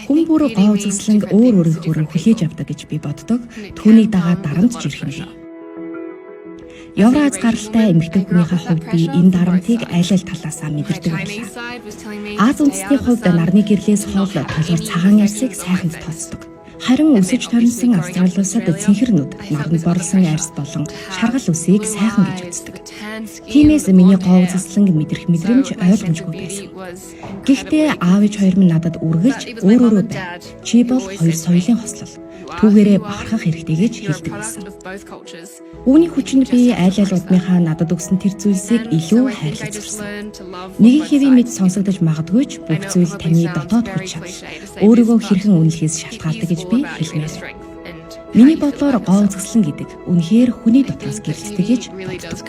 Хүн бүр гоо үзэсгэлэн өөр өөрийнхөө хүлээж авдаг гэж би боддог. Түүнийг дагаад дарамтж ирэх нь бий. Евраз гаралтай эмэгтэй хүнийхээ хувьд би энэ дарамтыг аль аль талаасаа мэдэрдэг байлаа. Аз үндэстний хувьд нарны гэрлээс хол толгор цагаан арсыг сайхан тооцдог. Харин өсөж торинсон Австрали улсад цэнхэрнүүд наранд борлсон арс болон шаргал үсийг сайхан гэж үздэг. Тиймээс миний гоо үзэсгэлэн мэдрэх мэдрэмж ойлгомжгүй байсан. Гэхдээ аав ээж хоёр минь надад үргэлж өөрөөрөө бай. Чи бол хоёр соёлын хослол. Түүгээрээ бахархах хэрэгтэй гэж хэлдэг байсан. Үүний хүчинд би аль аль удмынхаа надад өгсөн тэр зүйлсийг илүү хайрлаж сурсан. Нэг хэвийн мэд сонсогдож магадгүй ч бүх зүйл таны дотоод хүч чадал өөрийгөө хэрхэн үнэлэхээс шалтгаалдаг гэж би хэлмээр. Миний бодлоор гоо үзэсгэлэн гэдэг үнэхээр хүний дотроос гэрэлтдэг гэж боддог.